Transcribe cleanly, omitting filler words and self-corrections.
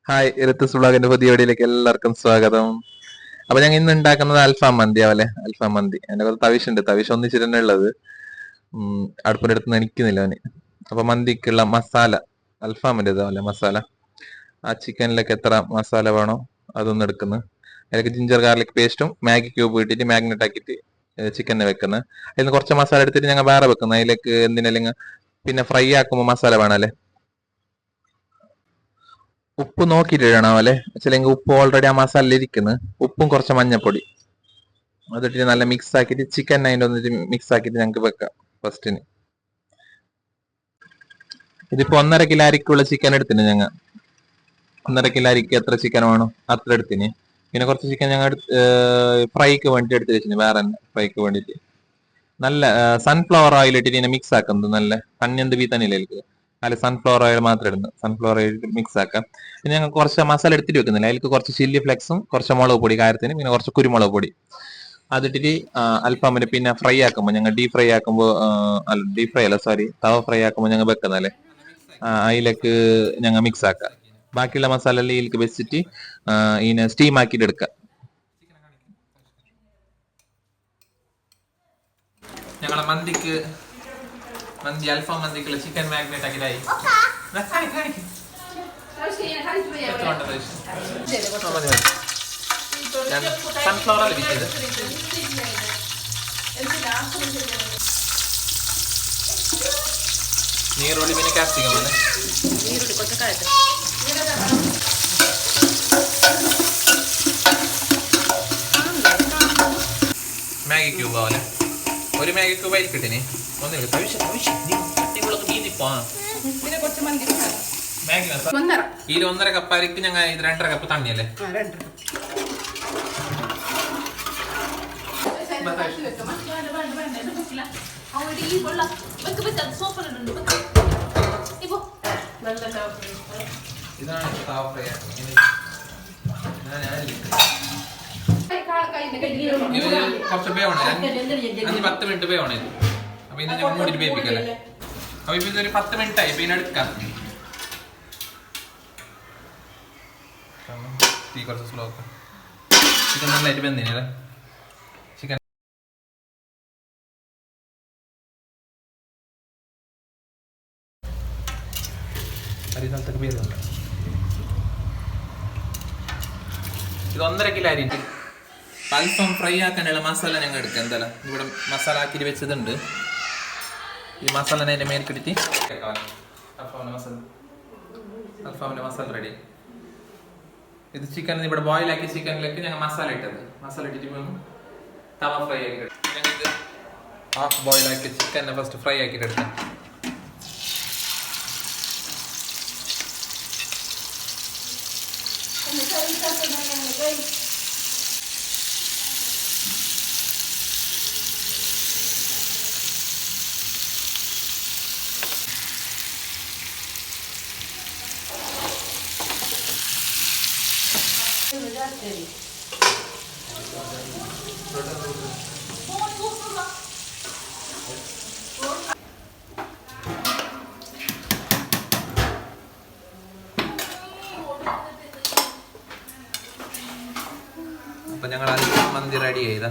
Hi ഇരത്തസ് വ്ളോഗിന്റെ പുതിയ വീഡിയോയിലേക്ക് എല്ലാവർക്കും സ്വാഗതം. അപ്പൊ ഞങ്ങൾ ഇന്ന് ഉണ്ടാക്കുന്നത് അൽഫാം മന്തി ആവല്ലേ. അൽഫാം മന്തി എന്റെ കുറച്ച് തവിഷുണ്ട്, തവിഷ് ഒന്നിച്ചിട്ട് തന്നെ ഉള്ളത്. അടുപ്പിന്റെ അടുത്ത് നിൽക്കുന്നില്ല അവന്. അപ്പൊ മന്തിക്കുള്ള മസാല, അൽഫാമിന്റെ ഇതാവല്ലേ മസാല. ആ ചിക്കനിലേക്ക് എത്ര മസാല വേണോ അതൊന്നും എടുക്കുന്നു. അതിലേക്ക് ജിഞ്ചർ ഗാർലിക് പേസ്റ്റും മാഗി ക്യൂബ് ഇട്ടിട്ട് മാഗ്നറ്റ് ആക്കിയിട്ട് ചിക്കനെ വെക്കുന്നത്. അതിൽ നിന്ന് കുറച്ച് മസാല എടുത്തിട്ട് ഞങ്ങൾ വേറെ വെക്കുന്നത്. അതിലേക്ക് എന്തിനല്ലെങ്കിൽ പിന്നെ ഫ്രൈ ആക്കുമ്പോൾ മസാല വേണമല്ലേ. ഉപ്പ് നോക്കിയിട്ട് ഇടണം അല്ലെ, ചിലെങ്കിൽ ഉപ്പ് ഓൾറെഡി ആ മസാല ഇരിക്കുന്നു. ഉപ്പും കുറച്ച് മഞ്ഞപ്പൊടി അതിട്ട് നല്ല മിക്സ് ആക്കിയിട്ട് ചിക്കൻ അതിൻ്റെ ഒന്നിട്ട് മിക്സ് ആക്കിയിട്ട് ഞങ്ങൾക്ക് വെക്കാം ഫസ്റ്റിന്. ഇതിപ്പോ 1.5 കിലോ അരിക്കുള്ള ചിക്കൻ എടുത്തിന് ഞങ്ങൾ. 1.5 കിലോ അരിക്ക് എത്ര ചിക്കൻ വേണം അത്ര എടുത്തിന്. പിന്നെ കുറച്ച് ചിക്കൻ ഞങ്ങൾ ഫ്രൈക്ക് വേണ്ടിട്ട് എടുത്ത് വെച്ചിന്, വേറെ തന്നെ ഫ്രൈക്ക് വേണ്ടിട്ട്. നല്ല സൺഫ്ലവർ ഓയിൽ ഇട്ടിട്ട് ഇതിനെ മിക്സ് ആക്കുന്നത്. നല്ല കണ്ണിന്ത് വീത്തനിലേക്ക് അതിൽ സൺഫ്ലവർ ഓയിൽ മാത്രം ഇടുന്നത്. സൺഫ്ലവർ ഓയിൽ മിക്സ് ആക്കാം. പിന്നെ ഞങ്ങൾ കുറച്ച് മസാല എടുത്തിട്ട് വെക്കുന്നില്ല. അതിലേക്ക് കുറച്ച് ചില്ലി ഫ്ലെക്സും കുറച്ച് മുളക് പൊടി കാര്യത്തിന്, പിന്നെ കുറച്ച് കുരുമുളക് പൊടി അതിട്ടിട്ട് അൽഫാമിന് പിന്നെ ഫ്രൈ ആക്കുമ്പോൾ ഞങ്ങൾ ഡീപ് ഫ്രൈ ആക്കുമ്പോൾ അല്ല ഡീപ് ഫ്രൈ അല്ല സോറി തവ ഫ്രൈ ആക്കുമ്പോൾ ഞങ്ങൾ വെക്കുന്നല്ലേ, അതിലേക്ക് ഞങ്ങൾ മിക്സ് ആക്കാം. ബാക്കിയുള്ള മസാല എല്ലാം ഇതിലേക്ക് വെച്ചിട്ട് ഇതിനെ സ്റ്റീം ആക്കിയിട്ട് എടുക്കാം. ഞങ്ങളെ മന്തി അൽഫാം മന്തിക്കുള്ള ചിക്കൻ മാഗ്നേറ്റ് ആക്കിയിട്ടായി. സൺഫ്ലവർ അല്ല വിറ്റത്. നീറുള്ളി പിന്നെ കാപ്സിക്കം ആണ്. മാഗി ക്യൂബ് ആവല്ലേ. ഒരു മാഗി ക്യൂബ് ആയിട്ട് കിട്ടിനി ഒന്നില്ല. ഇതിൽ 1.5 കപ്പ് അരിക്ക് ഞങ്ങൾ 2.5 കപ്പ് തണ്ണിയല്ലേ. ഇതാണ് താവ ഫ്രൈ ആക്കുന്നത്. ഇത് കുറച്ച് വേവണം, 5-10 മിനിറ്റ് വേവണം ഇത്. അപ്പൊ ഇത് ഞങ്ങൾ മൂടിട്ട് വേവിക്കല്ലേ. അപ്പൊ ഇപ്പൊ ഇതൊരു 10 മിനിറ്റ് ആയി. പിന്നെ എടുക്കാം. തീ കുറച്ച് സ്ലോ ആക്കാം. ചിക്കൻ നന്നായിട്ട് വെന്തിനല്ലേ. ചിക്കൻ അരി സ്ഥലത്തൊക്കെ പേരുണ്ട്. ഇത് 1.5 കിലോ അരി. അൽഫാം ഫ്രൈ ആക്കാനുള്ള മസാല ഞങ്ങൾ എടുക്കാം. എന്തായാലും ഇവിടെ മസാല ആക്കിയിട്ട് വെച്ചതുണ്ട്. ഈ മസാല അതിൻ്റെ മേൽക്കിട്ടിട്ട് അൽഫാമിൻ്റെ മസാല റെഡി. ഇത് ചിക്കൻ ഇവിടെ ബോയിൽ ആക്കി ചിക്കനിലേക്ക് ഞങ്ങൾ മസാല ഇട്ടത്. മസാല ഇട്ടിട്ട് തവ ഫ്രൈ ആക്കി ഞങ്ങൾക്ക് ഹാഫ് ബോയിൽ ആക്കി ചിക്കനെ ഫസ്റ്റ് ഫ്രൈ ആക്കിയിട്ട് എടുക്കാം. അപ്പൊ ഞങ്ങൾ അൽഫാം മന്തി റെഡി ചെയ്താ.